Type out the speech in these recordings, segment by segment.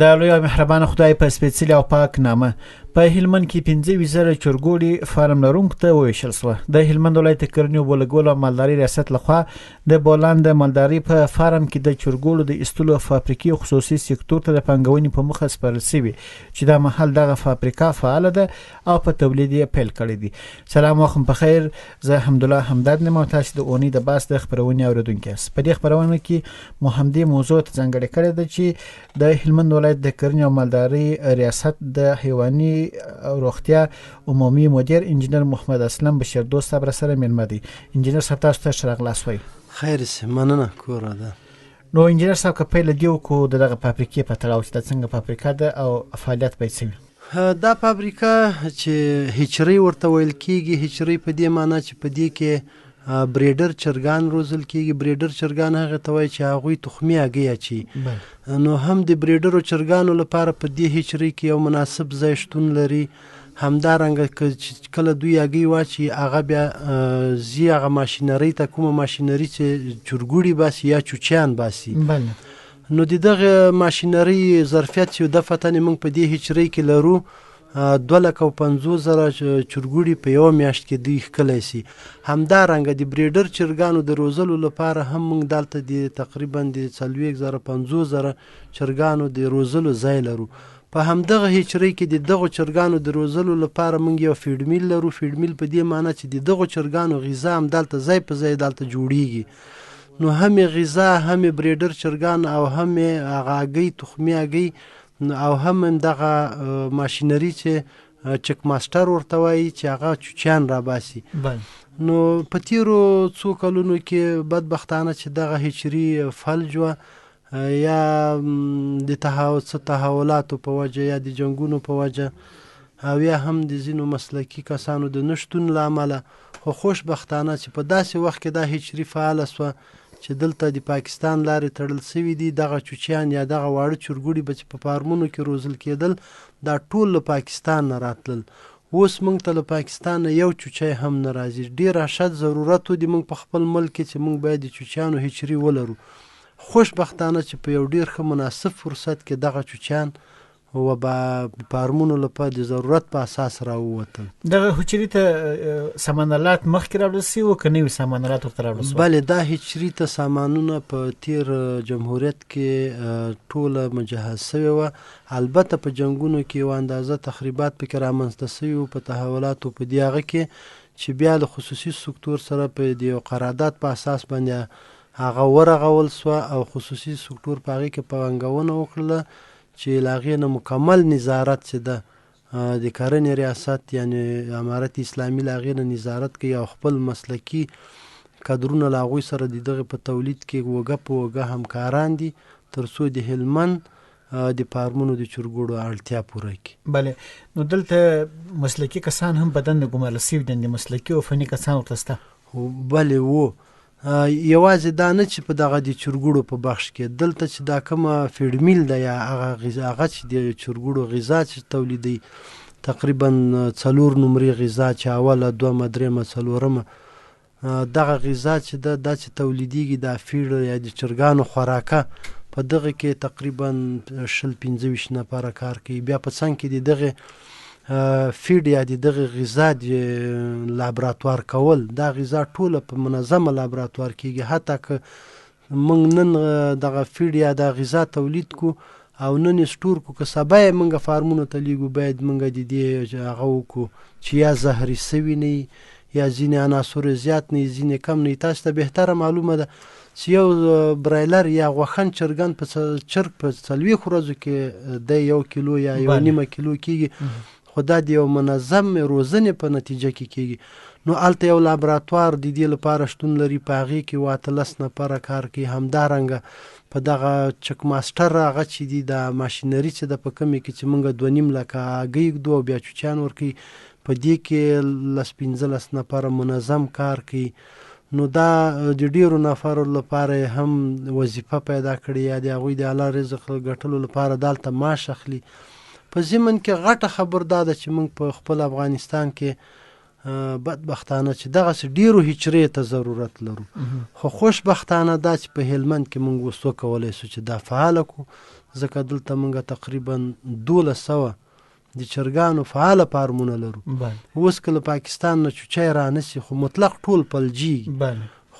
د لوی او مهربان خدای په سپېڅلي او پاک نامه په هلمند کې 15,000 چرګوړي فارم لرونکو ته وویشل شوه. د هلمند ولایت کرنې او بولګول او مالداري ریاست لخوا د بولان د مالداري په فارم کې د چرګوړو د ایستلو فابریکې خصوصي سکتور ته د پانګونې په مخه سپارل شوي چې دا مهال دغه فابریکه فعاله ده او په تولید یې پیل کړی دی. سلام وخت بخیر، زه حمدالله همداد نیم او تاسو د اونۍ د باس د خبرونې اوریدونکي یاست. په دې خبرونه کې مو همدې موضوع ته ځانګړې کړې ده چې د هلمند ولایت د کرنې او مالداري ریاست د حیواني روغتیا عمومي مدیر انجینر محمد اسلم بشیر دوست صاحب سره مېلمه دی. انجینر صاحب تاسو ته ښه راغلاست وایي. خیر سه، مننه کوره ده. نو انجینر صاحب که پیل دیو کو دغه فابریکې په تړاو چې د څنګه فابریکه ده او فعالیت به څه دا فابریکه چې هچري ورته ویل کیږي، هچري په دې معنی چې په دې کې بریډر چرګان روزل کیږي. بریډر چرګان هغه ته وایي چې هغوی تخمي هګۍ اچي. نو هم د بریډرو چرګانو لپاره په دې هچري کې یو مناسب ځای شتون لري. همدارنګه کله دوی هګۍ واچي هغه بیا ځي هغه ماشینرۍ ته، کومه ماشینري چې چرګوړي باسي یا چوچیان باسي. نو د دغه ماشینرۍ ظرفیت چې دفتن موږ په دې هچرۍ کې لرو 250,000 چرګوړي په یو میاشت کې دوی ښکلی سي. همدارنګه د بریډر چرګانو د روزلو لپاره هم موږ دلته د تقریبا د 40,000-50,000 چرګانو د روزلو ځای لرو. په همدغه هچرۍ کې د دغو چرګانو د روزلو لپاره موږ یو فیډ میل لرو. فیډ میل په دې معنی چې د دغو چرګانو غذا هم دلته ځای په ځای دلته جوړیږي. نو هم غذا، هم بریډر چرګان او هم هغه هګۍ تخمي هګۍ او هم دغه ماشینري چې چک ماسټر ورته وایي چې هغه چوچیان را باسي. نو په تیرو څو کلونو کې بدبختانه چې دغه هچري فلج وه، یا د تحولاتو په وجه یا د جنګونو په وجه او یا هم د ځینو مسلکي کسانو د نشتون له امله، خو خوشبختانه چې په داسې وخت کې دا هچري فعاله سوه چې دلته د پاکستان لارې تړل سوي دي. دغه چوچیان یا دغه واړه چرګوړي به چې په فارمونو کې روزل کېدل دا ټول له پاکستان نه راتلل. اوس موږ ته له پاکستان نه یو چوچی هم نه راځي. ډېر اشد ضرورت و د موږ په خپل ملک کې چې موږ باید د چوچیانو هچري ولرو. خوشبختانه چې په یو ډېر ښه مناسب فرصت کې دغه چوچیان و به فارمونو لپاره د ضرورت په اساس راووتل. دغه هچري ته سامانالات مخکې راوړل سوي که نوي سامانالات ورته راوړل سوي؟ بلې، دا هچري ته سامانونه په تیر جمهوریت کې ټوله مجهز سوي وه. البته په جنګونو کې یو اندازه تخریبات پکې رامنځته سوي وو په تحولاتو په دې هغه کې چې بیا له خصوصي سکتور سره په د یو قرارداد په اساس باندې هغه ورغول سوه او خصوصي سکتور په هغې کې پانګونه وکړله چې له هغې نه مکمل نظارت چې ده د کرنې ریاست یعنی امارت اسلامي له هغې نه نظارت کوي او خپل مسلکي کادرونه له هغوی سره د دغه په تولید کې وګه په وګه همکاران دي تر څو د هلمند د فارمونو د چرګوړو اړتیا پوره کړي. بله، نو دلته مسلکي کسان هم بدن نه ګمارل سوي دي، د مسلکي او فني کسان ورته شته؟ بلې و، یوازې دا نه چې په دغه د چرګوړو په بخش کې دلته چې دا کومه فیډ میل ده یا هغه چې د چرګوړو غذا چې تولیدوي تقریبا 4 نمرې غذا چې اوله، دومه، دریمه، څلورمه دغه غذا چې ده دا چې تولیدیږي دا فیډ یا د چرګانو خوراکه په دغه کې تقریبا 20-25 نفره کار کوي. بیا په څنګ کې د دغه فیډ یا د دغه غذا د لابراتوار کول، دا غذا ټوله په منظمه لابراتوار کېږي. حتی که موږ نن دغه فیډ یا د غذا تولید کو او نن یې سټور کو، که سبا یې موږ فارمونو ته لیږو باید موږ د دې هغه وکړو چې یا زهري سوي نه یا ځینې عناصر زیات نه ځینې کم نه. تاسو ته بهتره معلومه ده چې یو برایلر یا غوښن چرګان په چرګ په 40 ورځو کې د 1 کیلو یا 1.5 کیلو کېږي، خو دا د یو منظم روزنې په نتیجه کې کېږي. نو هلته یو لابراتوار د دې لپاره شتون لري، په هغې کې 18 نفره کار کوي. همدارنګه په دغه چک ماسټر هغه چې دي د ماشینري چې ده په کمې کې چې موږ 2.5 لکه هګۍ ږدو او بیا چوچیان ورکوي، په دې کې 15 نفره منظم کار کوي. نو دا د ډیرو نفرو لپاره هم وظیفه پیدا کړې یا د هغوی د اعلی رزق ګټلو لپاره دلته معاش اخلي. په ضمن کې غټه خبر دا ده چې موږ په خپل افغانستان کې بدبختانه چې دغسې ډیرو هچرې ته ضرورت لرو، خو خوشبختانه دا چې په هلمند کې موږ اوس وکولی سو چې دا فعاله کړو. ځکه دلته موږ تقریبا 1200 د چرګانو فعاله فارمونه لرو. اوس که له پاکستان نه چوچی رانسي خو مطلق ټول پلجیږي.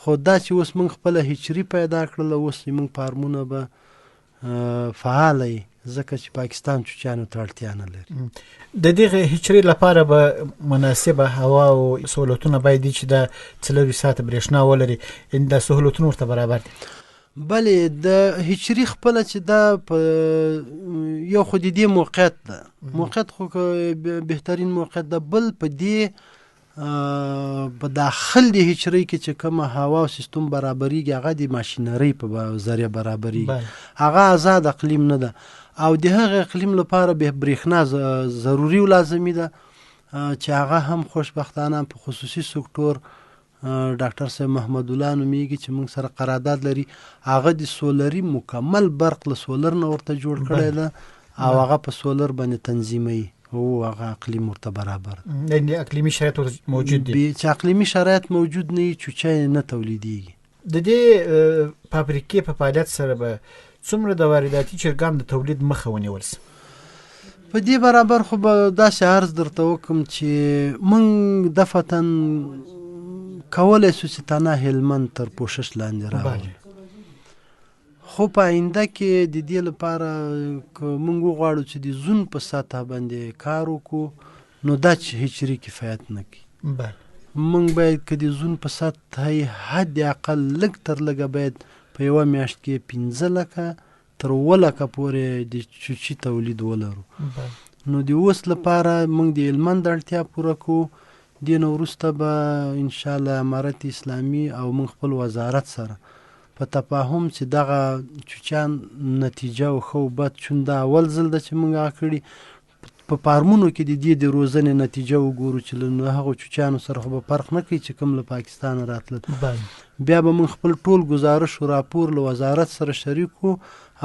خو دا چې اوس موږ خپله هچري پیدا کړله، اوس موږ فارمونه به فعاله وي ځکه چې پاکستان چوچیانو ته اړتیا نه لري. د دغه هچري لپاره به مناسبه هوا او سهولتونه باید چې د 4 ساعت برېښنا ولري، دا سهولتونه ورته برابر دي. بلې د هچري خپله چې دا په یو خو د دې موقعیت ده، موقعیت خو بهترین موقعیت ده. بل په دې په داخل د هچري کې چې کومه هوا او سیستم برابریږي هغه د ماشینرۍ په ذریعه برابریږي، هغه آزاد اقلیم نه ده او د هغه اقلیم لپاره به برېښنا ضروري او لازمي ده چې هغه هم خوشبختانه په خصوصي سکتور ډاکټر صاحب محمد الله نومیږي چې موږ سره قرارداد لري، هغه د سولري مکمل برق له سولر نه ورته جوړ کړی ده او هغه په سولر باندې تنظیموي او هغه اقلیم ورته برابر ده. یعنې اقلیمي شرایط موجود دي. چې اقلیمي شرایط موجود نه وي چوچی نه تولیدېږي. د دې فابریکې په فعالیت سره به څومره د وارداتي چرګانو د تولید مخه ونیول شي؟ په دې برابر خو به داسې عرض درته وکړم چې موږ دفعتاً کولی شو چې تنه هلمند تر پوشش لاندې راوړو، خو په آینده کې د دې لپاره که موږ وغواړو چې د زون په سطح باندې کار وکړو نو دا چې هچري کفایت نه کوي. موږ باید که د زون په سطح حد اقل لږ تر لږه باید په یوه میاشت کې 15 لکه تر 7 لکه پورې د چوچي تولید ولرو. نو د اوس لپاره موږ د هلمند اړتیا پوره کوو، دې نه وروسته به انشاءالله امارت اسلامي او موږ خپل وزارت سره په تفاهم چې دغه چوچیان نتیجه او ښه او بد چون دا اول ځل ده چې موږ هغه کړي په فارمونو کې د دې د روزنې نتیجه وګورو چې له هغو چوچیانو سره خو به فرق نه کوي چې کوم له پاکستانه راتلل. بیا به موږ خپل ټول ګزارش او راپور له وزارت سره شریک کړو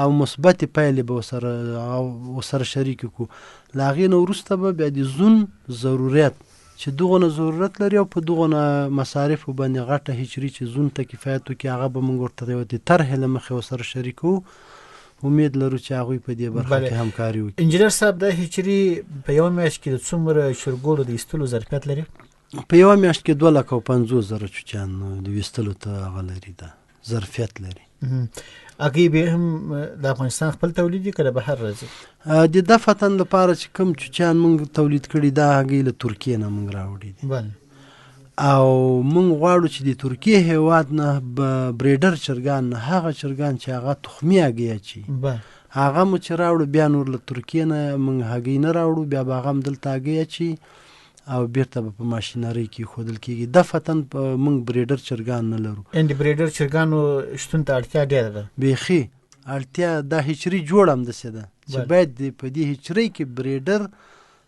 او مثبتې پایلې به ورسره شریک کړو. له هغې نه وروسته به بیا د زون ضرورت چې دغونه ضرورت لري او په دغونه مصارفو باندې غټه هچري چې زون ته کفایت وکړي هغه به موږ ورته یوه د طرحې له مخې ورسره شریکو. امید لرو چې هغوی په دې برخه کې همکاري وکړي. انجینر صاحب د هچري په یوه میاشت کې د څومره چرګوړو د ایستلو ظرفیت لري؟ په یوه میاشت کې 250,000 چوچیان د ویستلو ته هغه لري، ده ظرفیت لري. هګۍ به هم د افغانستان خپل تولید دي که د بهر راځي؟ د دفعتاً لپاره چې کوم چوچیان موږ تولید کړي دا هګۍ له ترکیې نه موږ راوړي دي او موږ غواړو چې د ترکیې هیواد نه به بریډر چرګان نه هغه چرګان چې هغه تخمي هګۍ اچي هغه مو چې راوړو، بیا نور له ترکیې نه موږ هګۍ نه راوړو، بیا به هغه هم دلته هګۍ اچي او بیرته به په ماشینرۍ کې ایښودل کېږي. دفعتاً موږ بریډر چرګان نه لرو. د بریډر چرګانو شتون ته اړتیا ډېره ده. بیخي اړتیا دا هچري جوړ همداسې ده چې باید په دې هچرۍ کې بریډر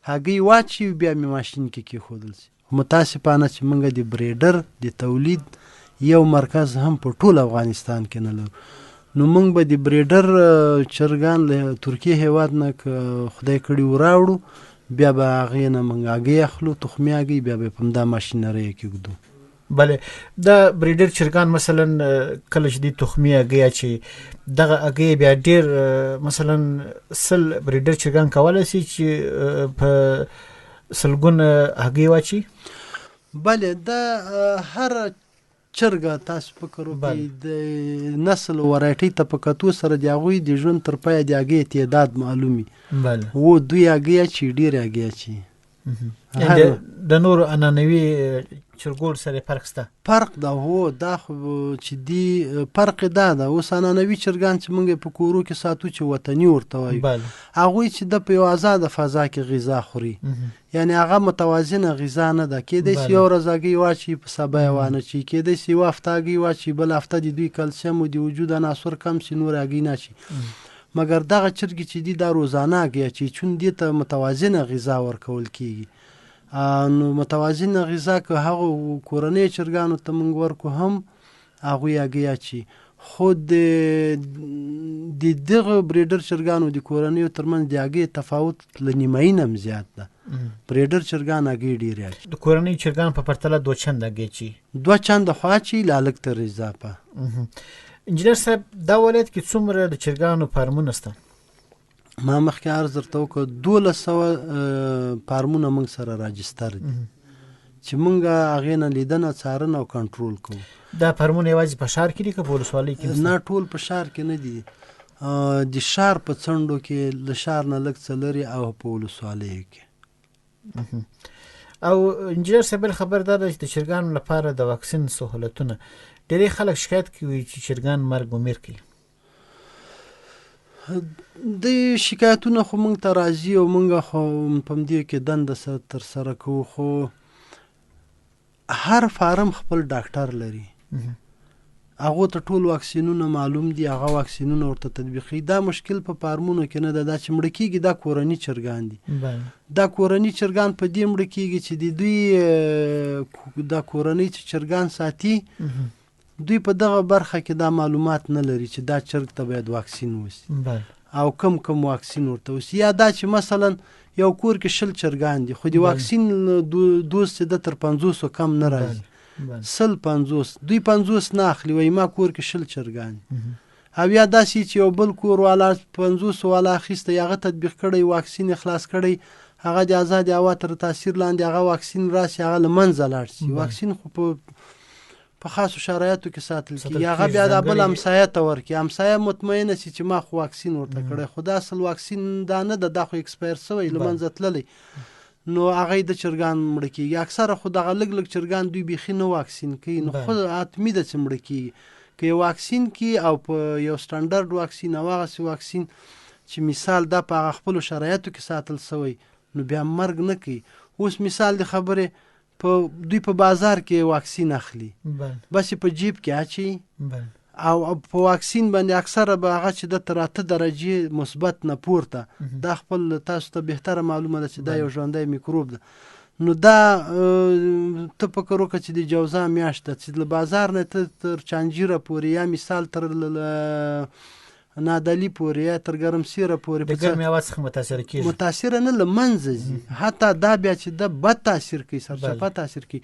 هګۍ واچي بیا مې ماشین کې کېښودل شي. متاسفانه چې موږ د بریډر د تولید یو مرکز هم په ټول افغانستان کې نه لرو. نو موږ به د بریډر چرګان له ترکیې هیواد نه که خدای کړي وراوړو، بیا به هغې نه موږ هګۍ اخلو، تخمي هګۍ، بیا به په همدا ماشینرۍ کې ږدو. بله، د بریډر چرګان مثلا کله چې د تخمي هګۍ اچي دغه هګۍ بیا ډېر مثلا 100 بریډر چرګان کولی شي چې په 100 هګۍ واچي؟ بله، د هر چرګه تاسو فکر وکړئ د نسل ورایټۍ ته په کتو سره د هغوی د ژوند تر پایه د هګۍ تعداد معلومي. و دوی هګۍ اچي، ډېرې هګۍ اچي. د نورو عنعنوي چرګوړو سره فرق شته؟ فرق ده، هو دا خو چې دی فرق دا ده. اوس عنعنوي چرګان چې موږ په کورو کې ساتو چې وطني ورته وایو، هغوی چې د په یو آزاده فضا کې غذا خوري، یعنې هغه متوازنه غذا نه ده. کېدای شي یو ورځ هګۍ واچي په سبا یې وانه چي، کېدای شي یوه هفته هګۍ واچي بل هفته د دوی کلسیم او د وجود عناصر کم شي نور هګۍ نه شي. مګر دغه چرګې چې دي دا روزانه هګۍ اچي چون دې ته متوازنه غذا ورکول کېږي. نو متوازنه غذا که هغه کورنۍ چرګانو ته موږ ورکو هم هغوی هګۍ اچي. خو د دغه بریډر چرګانو د کورنیو ترمنځ د هګۍ تفاوت له نیمایي نه هم زیات ده. بریډر چرګان هګۍ ډېرې اچي. د کورنۍ چرګانو په پرتله 2 چنده هګۍ اچي؟ 2 چنده خو اچي، لا لږ تر اضافه. انجینر صاحب، دا ولایت کې څومره د چرګانو فارمونه شته؟ ما مخکې عرض درته وکړ 1200 فارمونه موږ سره راجستر دي چې موږ هغې نه لیدنه څارنه او کنټرول کوو. دا فارمونه یوازې په ښار کې دي که په ولسوالۍ کې؟ نه، ټول په ښار کې نه دي، د ښار په څنډو کې، له ښار نه لږ څه لرې او په ولسوالیو کې. او انجینر صاحب بل خبر دا ده چې د چرګانو لپاره د واکسین سهولتونه ډېری خلک شکایت کوي چې چرګان مرګ و میر کوي. د شکایتونه خو موږ ته راځي او موږ خو په همدې کې دنده ترسره کوو، خو هر فارم خپل ډاکټر لري، هغو ته ټول واکسینونه معلوم دي، هغه واکسینونه ورته تطبیقي. دا مشکل په فارمونو کې نه ده، دا چې مړه کېږي دا کورني چرګان دي. دا کورني چرګان په دې مړه کېږي چې د دوی دا کورنۍ چې چرګان ساتي دوی په دغه برخه کې دا معلومات نه لري چې دا چرګ ته باید واکسین وسي او کم واکسین ورته وسي، یا دا چې مثلا یو کور کې 20 چرګان دي خو د واکسین دوز چې د تر 500 کم نه راځي، 150 دوی 50 نه اخلي، وایي ما کور کې 20 چرګان او یا داسې چې یو بل کور والا 500 والا اخیسته، هغه تطبیق کړی، واکسین خلاص کړی، هغه د آزاد هوا تر تاثیر لاندې هغه واکسین راشي، هغه له منځه لاړ شي. واکسین خو په خاصو شرایطو کې ساتل کېږي، هغه بیا د بل همسایه ته ورکړي، همسایه مطمئنه شي چې ما خو واکسین ورته کړی، خو دا اصل واکسین دا نه ده، دا خو اکسپایر شوی له منځه تللی، نو هغه د چرګان مړه کېږي. اکثره خو دغه لږ چرګان دوی بیخي نه واکسین کوي، نو خو حتمي ده چې مړه کېږي. که یو واکسین کې او په یو سټنډرډ واکسین او هغسې واکسین چې مثال دا په هغه خپلو شرایطو کې ساتل شوی نو بیا مرګ نه کوي. اوس مثال د خبرې دوی په بازار کې واکسین اخلي، بس په جیب کې اچي او په واکسین باندې اکثره به هغه چې د تر 8 درجې مثبت نه پورته، دا خپل تاسو ته بهتره معلومه ده چې دا یو ژوندی میکروب ده. نو دا ته فکر وکړه چې د جوزا میاشت ده چې له بازار نه ته تر چانجیره پورې یا مثال تر نادلي پورې یا تر ګرمسیره پورې د ګرمې هوا څخه متاثره کېږي، متاثره نه له منځه ځي، حتی دا بیا چې د بد تاثیر کوي، سرچپه تاثیر کوي.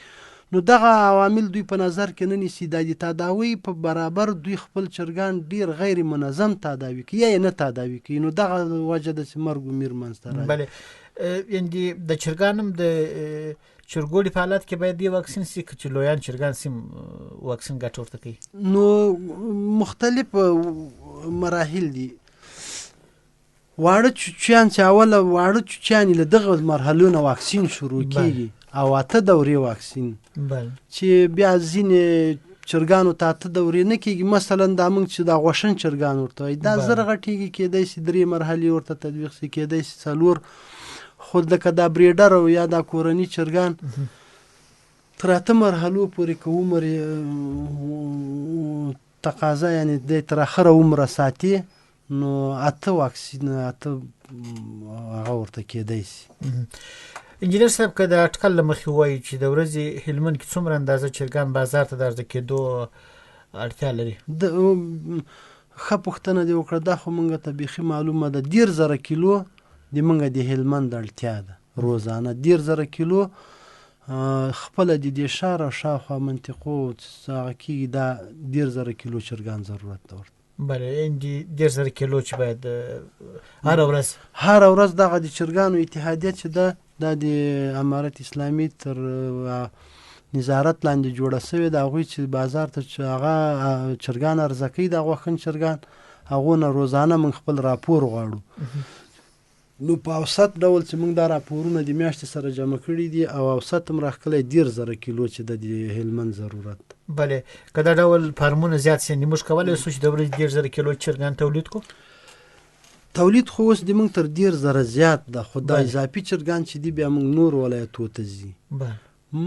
نو دغه عوامل دوی په نظر کې نه نیسي، د تداوی په برابر دوی خپل چرګان ډیر غیر منظم تداوی کوي یا نه تداوی کوي، نو دغه وجه ده چې مرګ و میر منځته راځي. بله، یعنې د چرګانم د چرګوړي په حالت کې باید دی واکسین سي که چې لویان چرګان سي واکسین ګټه ورته کوي؟ نو مختلف مراحل دي. واړه چوچیان چې اوله واړه چوچیان له دغه مرحلو نه واکسین شروع کېږي او 8 دورې واکسین چې بیا ځینې چرګانو ته 8 دورې نه کېږي، مثلا دا موږ چې دا غوښن چرګان ورته وایي دا زر غټېږي، کېدای شي 3 مرحلې ورته تطبیق شي، کېدای شي 4، خو لکه دا بریډر او یا دا کورني چرګان تر 8 مرحلو پورې که عمر تقاضا یعنی د تر اخره عمره ساتي نو 8 واکسین 8 هغه ورته کېدای شي. انجینر صاحب که د اټکل له مخې ووایي چې د ورځې هلمند کې څومره اندازه چرګان بازار ته د عرضه کېدو اړتیا لري؟ ښه پوښتنه دې وکړه، دا خو موږ ته بیخي معلومه ده، 10000 کیلو د موږ د هلمند اړتیا ده روزانه، 10000 کیلو خپله د دې ښار او شاوخوا منطقو هغه کېږي، دا 10000 کیلو چرګان ضرورت ده ورته. بله، یعنې 10000 کیلو چې باید هره ورځ دغه د چرګانو اتحادیه چې ده دا د امارت اسلامي تر نظارت لاندې جوړه شوې ده، هغوی چې بازار ته چې هغه چرګان عرضه کوي، د غوښن چرګان، هغو نه روزانه موږ خپل راپور غواړو. نو په اوسط ډول چې موږ دا راپورونه د میاشتې سره جمع کړي دي او اوسط هم راښکلی 10000 کیلو چې د هلمند ضرورت. بله، که دا ډول فارمونه زیات شي موږ کولی شو چې د ورځې 10000 کیلو چرګان تولید کړو؟ تولید خو اوس د موږ تر 10000 زیات ده، خو دا اضافي چرګان چې دي بیا موږ نور ولایتو ته ځي.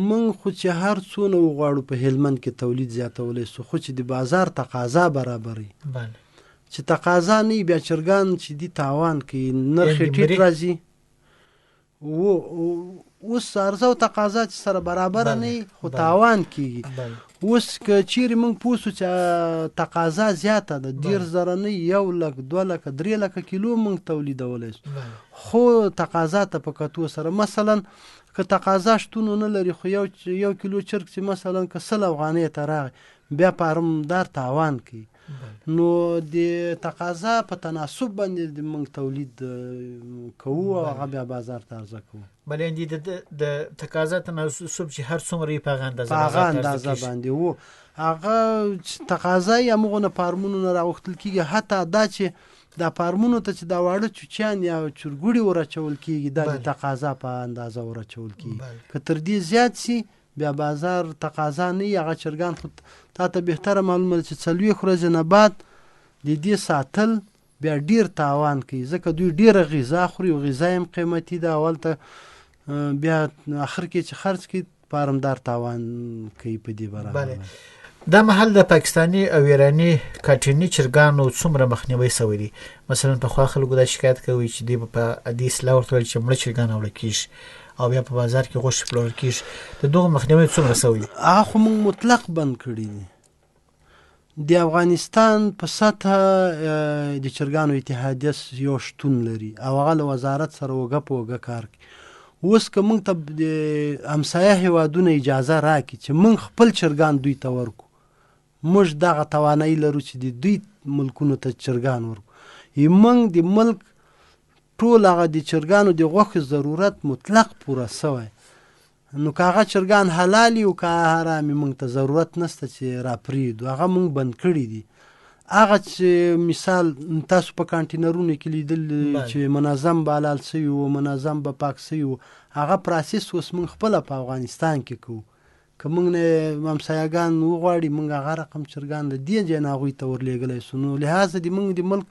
موږ خو چې هر څونه وغواړو په هلمند کې تولید زیاتولی شو، خو چې د بازار تقاضا برابري، چې تقاضا نه بیا چرګان چې دی تاوان کوي، نرخ ټیټ راځي. اوس عرضه او تقاضا چې سره برابر نه خو تاوان کیږي. اوس که چیرې موږ پوه شو چې تقاضا زیاته ده، 10000 نه 1 لک 2 لک 3 لک کیلو موږ تولیدولی شو، خو تقاضا ته په کتو سره مثلا که تقاضا شتون نه لري خو یو کیلو چرګ چې مثلا که 100 افغانۍ ته راغی بیا فارمدار تاوان کوي. نو د تقاضا په تناسب باندې موږ تولید کوو او هغه بیا بازار ته عرضه کوو. بلې د تقاضا تناسب چې هر څومره په هغه اندازه باندې وو هغه تقاضا یې همغونه فارمونو نه راغوښتل کېږي، حتی دا چې دا فارمونو ته چې دا واړه چوچیان یا چرګوړي ورچول کېږي دا د تقاضا په اندازه ورچول کېږي. که تر دې زیات سي بیا بازار تقاضا نه وي، هغه چرګان خو تا ته بهتره معلومه ده چې 40 ورځې نه بعد د دې ساتل بیا ډیر تاوان کوي، ځکه دوی ډیره غذا خوري او غذا هم قیمتي ده. اول ته بیا اخر کې چې خرڅ کوي فارمدار تاوان کوي په دې برابر. دا محل د پاکستاني او ایراني کاټینی چرګانو څومره مخنیوي شوی دی؟ مثلا په خوا خلکو دا شکایت کوي چې دی په حدیث لا ورته چې مړه چرګان وړل کیږي او بیا په بازار کې غوښه پلورل کیږي، د دغه مخنیوي څومره شوی؟ هغه خو موږ مطلق بند کړی دی. د افغانستان په سطح د چرګانو اتحادیه یو شتون لري او هغه له وزارت سره وګه په وګه کار کوي. اوس که موږ ته د همسایه هیوادونه اجازه راکړي چې موږ خپل چرګان دوی ته ورکو، موږ دغه توانایي لرو چې د دوی ملکونو ته چرګان ورکو، موږ د ملک ټول هغه د چرګانو د غوښې ضرورت مطلق پوره سوی. نو که هغه چرګان حلالي او که حرامي موږ ته ضرورت نشته چې راپرېږدو، هغه موږ بند کړي دي. هغه چې مثال تاسو په کانټینرونو کې لیدل چې منظم به حلال سوي و، منظم به پاک سوي و، هغه پروسس اوس موږ خپله په افغانستان کې کوو. که موږ نه همسایهګان وغواړي موږ هغه رقم چرګان له دې ځای نه هغوی ته ورلېږلی سو. نو لهذا د موږ د ملک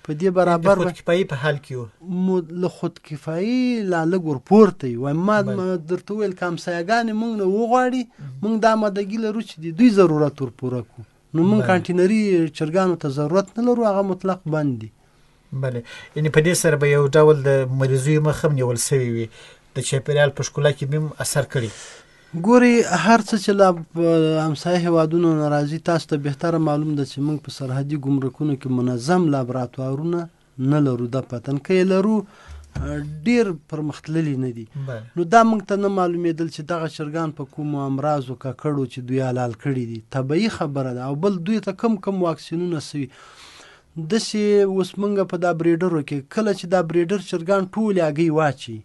په دې برابر خودکفایي په حال کې وو، له خودکفایي لا لږ ورپورته یو. ما درته وویل که همسایهګانې موږ نه وغواړي موږ دا آمادګي لرو چې د دوی ضرورت ورپوره کړو. نو موږ کانټینري چرګانو ته ضرورت نه لرو، هغه مطلق بند دي. بله، یعنې په دې سره به یو ډول د مریضیو مخه هم نیول سوی وي، د چاپېریال په ښکلا کې به هم اثر کړي. ګوري هر څه چې له همسایه هیوادونو نه راځي، تاسو ته بهتره معلوم ده چې موږ په سرحدي ګمرکونو کې منظم لابراتوارونه نه لرو. د پتن که یې لرو ډیر پرمختللي نه دي. نو دا موږ ته نه معلومېدل چې دغه چرګان په کومو امراضو ککړو چې دوی حلال کړي دي. طبیعي خبره ده. او بل دوی ته کم واکسینونه سوي. داسې اوس موږ په دا بریډرو کې کله چې دا بریډر چرګان ټولې هګۍ واچي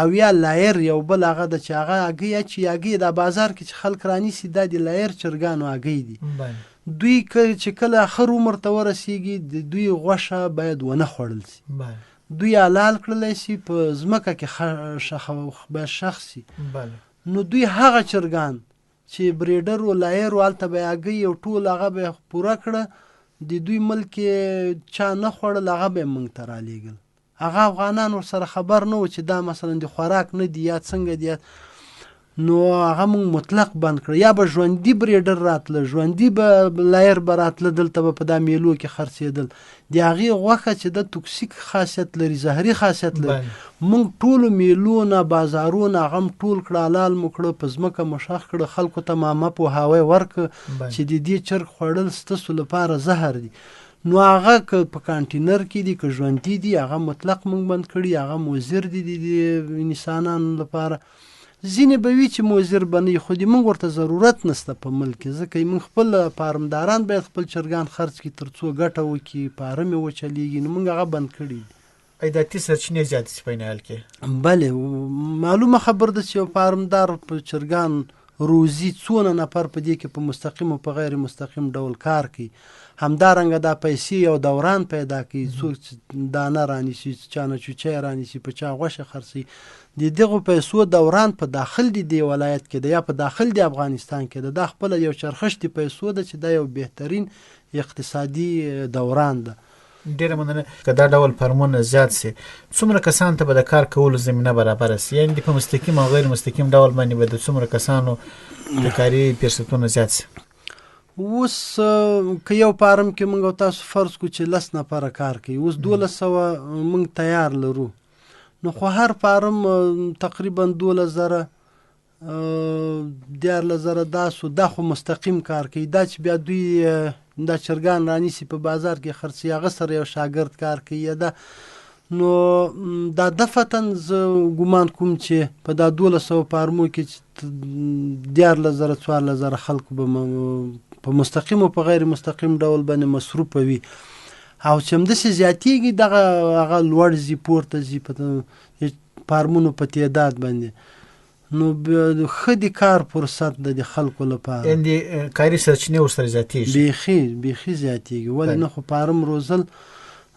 او یا لایر یو بل هغه د چې هغه هګۍ اچي، هګۍ دا بازار کې چې خلک رانیسي دا د لایر چرګانو هګۍ دي. دوی چې کله آخر عمر ته ورسیږي د دوی غوښه باید ونه خوړل سي. دوی حلال کړلی سي، په ځمکه کې باید ښخ سي. نو دوی هغه چرګان چې بریډر و لایر و هلته به یې هګۍ او ټول هغه به یې پوره کړه، د دوی ملک چا نه خوړل، هغه به یې موږ ته رالیږل. هغه افغانان ورسره خبر نه و چې دا مثلا د خوراک نه دی یا څنګه دی. نو هغه موږ مطلق بند کړ. یا به ژوندي بریډر راتله، ژوندي به لایر به راتله، دلته به په دا میلو کې خرڅېدل. د هغې غوښه چې د توکسیک خاصیت لري، زهري خاصیت لري، موږ ټولو میلو نه بازارونه هغه هم ټول کړه، حلال مو کړه، په ځمکه مو ښخ کړه، خلکو ته عامه پوهاوی ورکړه چې د دې چرګ خوړل ستاسو لپاره زهر دي. نو هغه که په کانټینر کې دي که ژوندي دي هغه مطلق موږ بند کړي، هغه مضر دي د انسانانو لپاره. ځینې به وي چې مضر به نه وي، خو د موږ ورته ضرورت نشته په ملک کې، ځکه موږ خپل فارمداران باید خپل چرګان خرڅ کړي تر څو ګټه وکړي، فارم یې وچلېږي. نو موږ هغه بند کړي. عایداتي سرچینې زیاتې شي په حال کې. بلې معلومه خبر ده چې یو فارمدار په چرګان روزي څونه نفر په دې کې په مستقیم او په غیر مستقیم ډول کار کوي. همدارنګه دا پیسې یو دوران پیدا کوي، څوک دانه رانیسي، چا نه چوچی رانیسي، په چا غوښه خرڅوي. د دغو پیسو دوران په داخل د دې ولایت کې ده یا په داخل د افغانستان کې ده. دا خپله یو چرخش د پیسو ده چې دا یو بهترین اقتصادي دوران ده. ډیره مننه. که دا ډول فارمونه زیات سي، څومره کسانو ته به د کار کولو زمینه برابره سي؟ یعنې په مستقیم او غیر مستقیم ډول باندې به د څومره کسانو د کاري فرصتونه زیات سي؟ اوس که یو فارم کې موږ او تاسو فرض کړو چې 10 نفره کار کوي، اوس 1200 موږ تیار لرو. نو خو هر فارم تقریبا 2000 14,000 دا خو مستقیم کار کوي. دا چې بیا دوی دا چرګان رانیسي په بازار کې خرڅي، هغه سره یو شاګرد کار کوي دا. نو دا دفتن زه ګمان کوم چې په دا 1200 فارمو کې 14,000 خلکو به په مستقیم او په غیر مستقیم ډول باندې مصروف وي او چې همداسې زیاتېږي دغه هغه لوړ ځي پورته ځي په فارمونو په تعداد باندې نو ښه د کار فرصت د خلکو لپاره یعنې کاري سرچینې ورسره زیاتېږي بیخي زیاتېږي ولې نه خو فارم روزل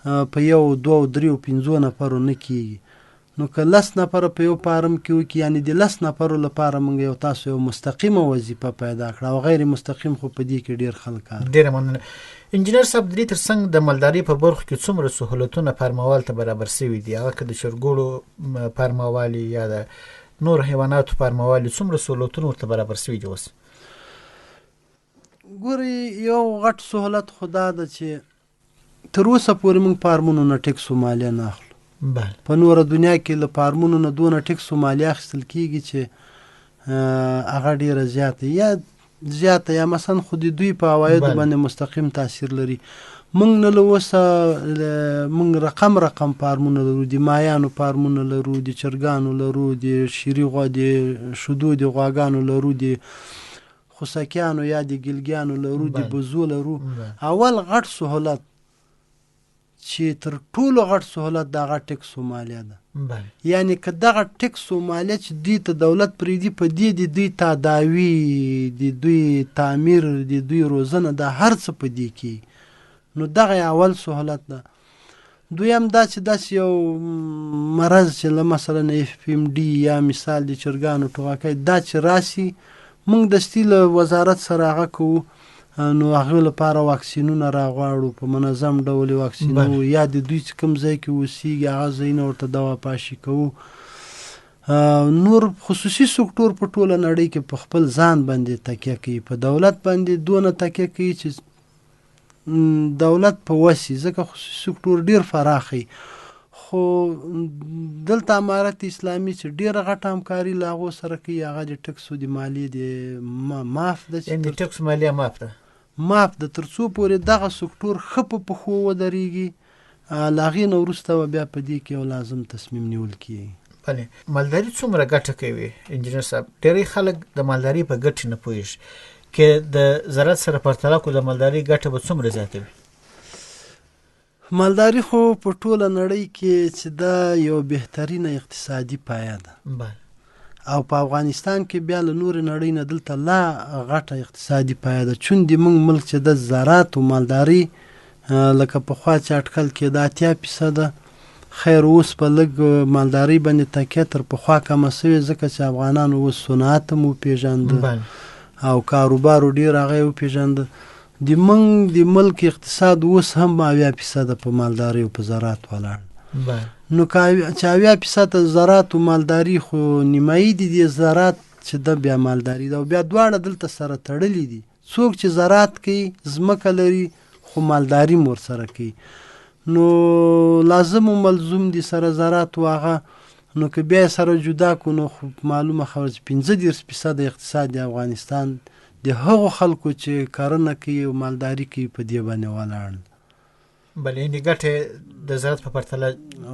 په 1 2 3 5 نفرو نه کېږي نو که 10 نفره په یو فارم کې وکړي یعنې د 10 نفرو لپاره موږ یو تاسو یو مستقیمه وظیفه پیدا کړه او غیر مستقیم خو په دې کې ډېر خلک کار ډېره مننه انجینر صاحب د دې ترڅنګ د مالدارۍ په برخو کې څومره سهولتونه فارموال ته برابر شوي دي هغه که د چرګوړو فارموالي یا د نور حیواناتو فارموالي څومره سهولتونه ورته برابر شوي دي اوس ګورې یو غټ سهولت خو دا ده چې تر اوسه پورې موږ فارمونو نه ټیکس و مالیه نه اخلو په نوره دنیا کې له فارمونو نه دونه ټیکس و مالیه اخیستل کېږي چې هغه ډېره زیاته یا مثلا خو د دوی په عوایدو باندې مستقیم تاثیر لري موږ نه له اوسه موږ رقم فارمونه لرو د مایانو فارمونه لرو د چرګانو لرو د شیري د شیدو د غواګانو لرو د خوسکیانو یا د ګلګیانو لرو د بزو لرو اول غټ سهولت چې تر ټولو غټ سهولت دغه ټیکس و مالیه ده یعنی که دغه ټیکس و مالیه چې دوی ته دولت پرېږدي په دې د دوی تداوي د دوی تعمیر د دوی روزنه دا هر څه په دې کې نو دغه اول سهولت ده دویم دا چې داسې یو مرض چې له مثلا FMD یا مثال د چرګانو ټوغکۍ دا چې راسي موږ دستي له وزارت سره هغه کوو نو هغه لپاره واکسینونه راغواړو په منظم ډول واکسینو یا د دوی چې کوم ځای کې اوسېږي هغه ځایونه ورته دوا پاشي کوو نور خصوصي سکتور په ټوله نړۍ کې په خپل ځان باندې تکیه کوي په دولت باندې دونه تکیه کوي چې دولت په وسي ځکه خصوصي سکتور ډیر فراخي خو دلته امارت اسلامي چې ډیره غټه همکاري له هغو سره کوي هغه د ټکسو د مالیې د معاف ده یعنې ټکس مالیه معاف ده تر څو پورې دغه سکتور ښه په پښو ودرېږي له هغې نه وروسته به بیا په دې کې یو لازم تصمیم نیول کېږي بلې مالداري څومره ګټه کوي انجینر صاحب ډېری خلک د مالداري په ګټې نه پوهېږي که د زراعت سره پرتله کړو د مالداري ګټه به څومره زیاته وي مالداري خو په ټوله نړۍ کې چې دا یو بهترینه اقتصادي پایه ده او په افغانستان کې بیا له نورې نړۍ نه دلته لا غټه اقتصادي پایه ده چون د موږ ملک چې د زراعت او مالداري لکه پخوا چې اټکل کېده 80% خیر اوس په لږ مالداري باندې تکیه تر پخوا کمه سوې ځکه چې افغانانو اوس صنعت هم وپېژانده او کاروبار ډېر هغه یې وپېژانده د موږ د ملک اقتصاد اوس هم 80% په مالداري او په زراعت ولاړ نو چې 80% زراعت او مالداري خو نیمایي دي د زراعت چې د بیا مالداري ده او بیا دواړه دلته سره تړلي دي څوک چې زراعت کوي ځمکه لري خو مالداري م ورسره کوي نو لازم و ملزوم دي سره زراعت و هغه نو که بیا سره جدا کو نو معلومه خبره چې 15% اقتصاد د افغانستان د هغو خلکو چې کرنه کوي او مالداري کوي په دې باندې ولاړ بلې یعنې ګټه د زراعت په پرتله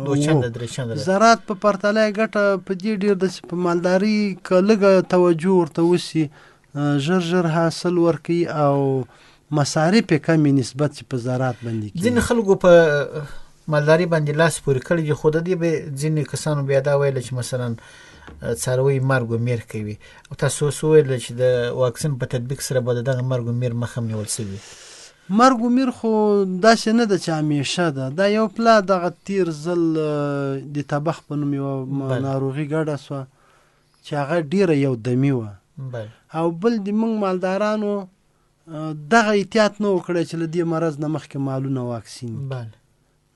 دوه چنده درې چنده ده زراعت په پرتله یې ګټه په دې ډېر ده چې په مالداري که لږه توجه ورته وسي ژر حاصل ورکوي او مصارف یې کمې نسبت چې په زراعت باندې کېږي ځینې خلکو په مالداري باندې لاس پورې کړی دي خو د دې به ځینې کسانو بیا دا ویله چې مثلا څاروي مرګ و میر کوي او تاسو اوس وویل چې د واکسین په تطبیق سره به د دغه مرګ و میر مخه نیول شوي مرګ و میر خو داسې نه ده چې همیشه ده دا یو پلا دغه تیر ځل د تبخ په نوم یوه ناروغي ګډه سوه چې هغه ډیره یو دمي وه او بل د موږ مالدارانو دغه احتیاط نه وکړی چې له دې مرض نه مخکې مالونه واکسین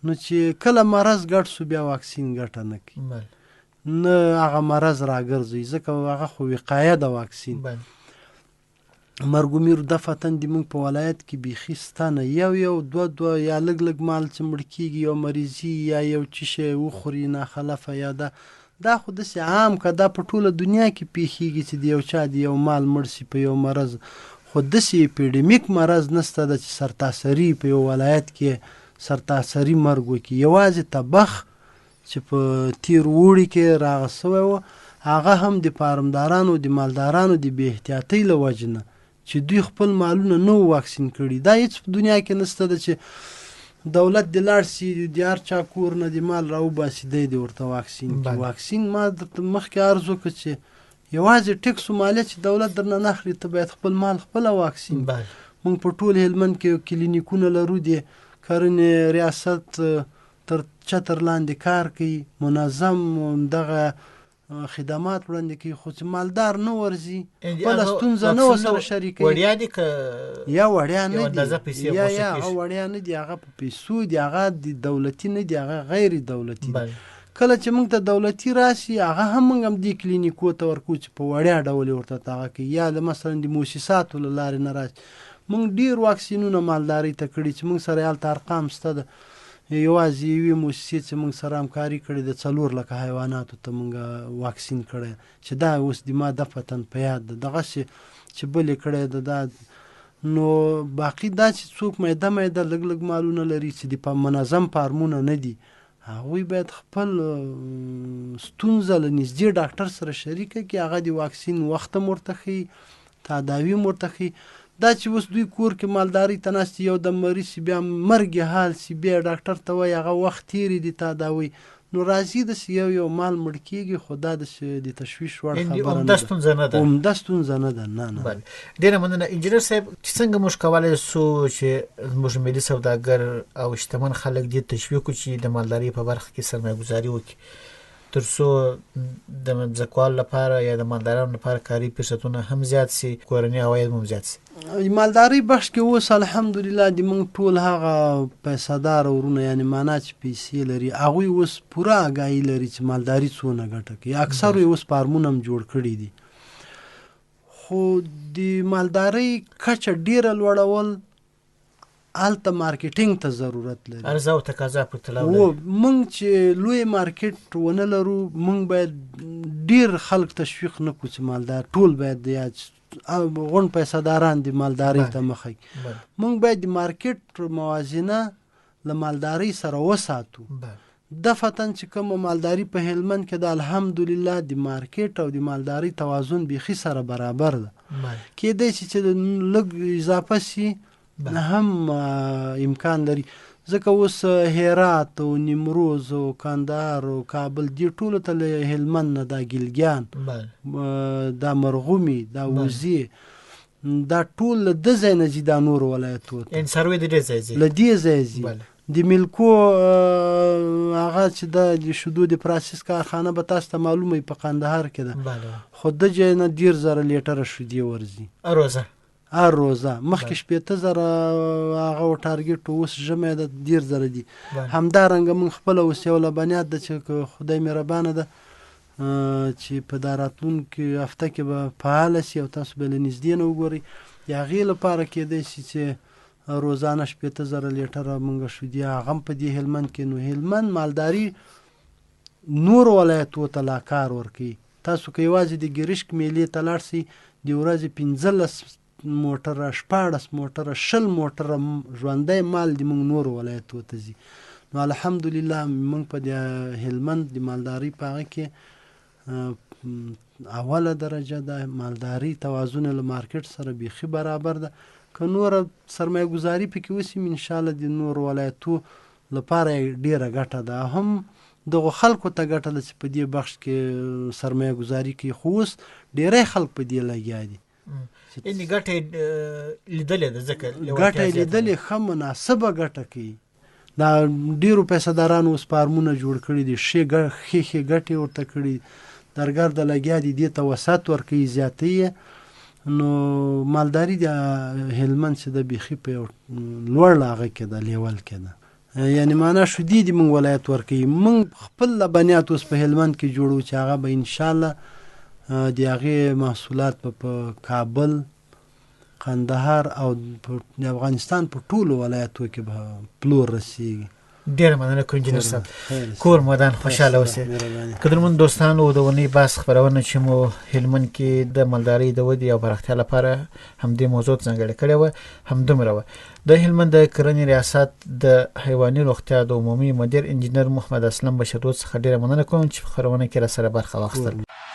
نو چې کله مرض ګډ سو بیا واکسین ګټه نه کوي نه هغه مرض راګرځوي ځکه هغه خو وقایه ده واکسین مرګ و میر دفعتاً د موږ په ولایت کې بیخي ستانه یو دوه یا لږ مال چې مړ کېږي یو مریضي یا یو څه شی وخوري ناخلفه یا دا خو داسې عام که دا په ټوله دنیا کې پیښیږي چې د یو چا د یو مال مړ سي په یو مرض خو داسې اپیډمیک مرض نسته ده چې سرتاسري په یو ولایت کې سرتاسري مرګ وکړي یوازې تبخ چې په تیر اوړي کې راغلی سوی و هغه هم د فارمدارانو د مالدارانو د بې احتیاطۍ له وجې نه چې دوی خپل مالونه نه واکسین کړي. دا هیڅ په دنیا کې نشته ده چې دولت د لاړ سي د هر چا کور نه د مال راوباسي دی ورته واکسین کړي. واکسین ما مخکې عرض وکړ چې یوازې ټکس و مالیه چې دولت درنه نه اخلي، ته باید خپل مال خپله واکسین. موږ په ټول هلمند کې کلینیکونه لرو، د کرنې ریاست تر چتر لاندې کار کوي، منظم دغه خدمات وړاندې کوي، خو چې مالدار نه ورځي خپله ستونزه نه ورسره شریکوي. وړیا دي که یا وړیا نه دي، یا هغه وړیا نه دي، هغه په پیسو دي، هغه د دولتي نه دي، هغه غیر دولتي دي. کله چې موږ ته دولتي راشي هغه هم موږ هم دې کلینیکو ته ورکو چې په وړیا ډول یې ورته هغه کوي، یا مثلا د موسساتو له لارې نه راشي. موږ ډېر واکسینونه مالدارۍ ته کړي چې موږ سره هلته ارقام شته ده. یوازې یوې موسسې چې موږ سره همکاري کړې د 4 لکه حیواناتو ته موږ واکسین کړی، چې دا اوس د ما دفعتاً په یاد ده. دغسې چې بلې کړی ده دا. نو باقي دا چې څوک میده لږ لږ مالونه لري چې د منظم فارمونه نه دي، هغوی باید خپل ستونزه له نږدې ډاکټر سره شریکه کړي، هغه د واکسین وخت هم ورته ښیي، تداوي هم ورته ښیي. دا چې اوس دوی کور کې مالداري ته ناست یو د مریض شي، بیا مرګ حال شي، بیا ډاکټر ته وایي هغه وخت تېرې دي تداوي، نو راځي داسې یو مال مړ کېږي. خو دا د تشویش وړ خبره نه ده، عمده ستونزه نه ده. نه. ډېره مننه انجینر صاحب. چې څنګه موږ کولی سو چې زموږ ملي سوداګر او شتمن خلک دې تشویق کړو چې د مالدارۍ په برخه کې سرمایه ګزاري وکړي، تر څو د ځمکوالو لپاره یا د مالدارانو لپاره کاري فرصتونه هم زیات سي، کورني عواید هم زیات سي. مالدارۍ بخش کې اوس الحمدلله د موږ ټول هغه پیسه دار ورونه، یعنی معنا چې پیسې لري، هغوی اوس پوره آګاهي لري چې مالداري څونه ګټه کوي. اکثر یې اوس فارمونه هم جوړ کړي دي. خو د مالدارۍ کچه ډېره لوړول هلته مارکیټینګ ته ضرورت لري، عرضه او تقاضا په تلاو لري. موږ چې لوی مارکیټ ونه لرو، موږ باید ډېر خلک تشویق نه کړو چې مالدار ټول باید یا غون پیسه داران د مالدارۍ ته مخه کړي. موږ باید د مارکیټ موازنه له مالدارۍ سره وساتو. دفعتاً چې کومه مالداري په هلمند کې د الحمدلله د مارکیټ او د مالدارۍ توازن بیخي سره برابر ده. کېدای شي چې لږ اضافه سي هم امکان لري، ځکه اوس هرات او نیمروز او کندهار او کابل دې ټولو ته له هلمند نه دا ګیلګیان، دا مرغومي، دا وزې، دا ټول له ده ځای نه ځي، دا نور ولایتو ته څاروي د دې ځای ځي، له دې ځای ځي. د ملکو هغه چې د شیدو د پراسس کارخانه به تاسو ته معلومه په قندهار کې ده، خو د ځای نه 10,000 لیټره شیدې ورځي هر روزه. مخکې 50,000 هغه ټارګېټ، اوس ژمی د 10,000 دي. همدارنګه موږ خپله اوس یو لبنیات ده چې خدای مهربانه ده چې په دا راتلونکي هفته کې به فعاله سي او تاسو به له نږدې نه وګورئ. د هغې لپاره کېدای شي چې روزانه 50,000 لیټره موږ شیدې هغه هم په دې هلمند کې. نو هلمند مالداري نور ولایتو ته لا کار ورکوي. تاسو که یوازې د ګرشک میلې ته لاړ سئ، د ورځې 15 موټره، 14 موټره، 20 موټره ژوندی مال د موږ نور ولایتو ته ځي. نو الحمدلله موږ په د هلمند د مالدارۍ په هغه کې اوله درجه ده. مالدارۍ توازن له مارکیټ سره بیخي برابر ده. که نوره سرمایه ګزاري پکې وسي، انشاءالله د نور ولایتو لپاره ډېره ګټه ده. هم دغه خلکو ته ګټه ده چې په دې بخش کې سرمایه ګزاري کوي، خو اوس ډېری خلک په دې لګیا دي. یعنې ګټه لیدلې ده، ځکه ګټه یې لیدلې، ښه مناسبه ګټه کوي. دا ډېرو پیسه دارانو اوس فارمونه جوړ کړي دي، ښې ګټې ورته کړي، درګرده لګیا دي، دې ته وسعت ورکوي، زیاتوي. نو مالداري د هلمند چې د بیخي په یو لوړ هغه کې ده، لیول کې ده. یعنې معنا شیدې دې موږ ولایت ورکوي. موږ خپل لبنیات اوس په هلمند کې جوړو چې هغه به انشاءالله د هغې محصولات په کابل، قندهار او د افغانستان په ټولو ولایتو کې به پلور رسیږي. ډېره مننه کوم انجینر صاحب. کور مدان خوشحاله اوسئ. قدرمن دوستانو، د اونۍ بحث خپرونه چې مو هلمند کې د مالدارۍ د ودې او پراختیا لپاره همدې موضوع ځانګړې کړې وه، همدومره وه. د هلمند د کرنې ریاست د حیواني روغتیا د عمومي مدیر انجینر محمد اسلم بشردوست څخه ډېره مننه کوم چې په خپرونه کې راسره برخه واخیستل.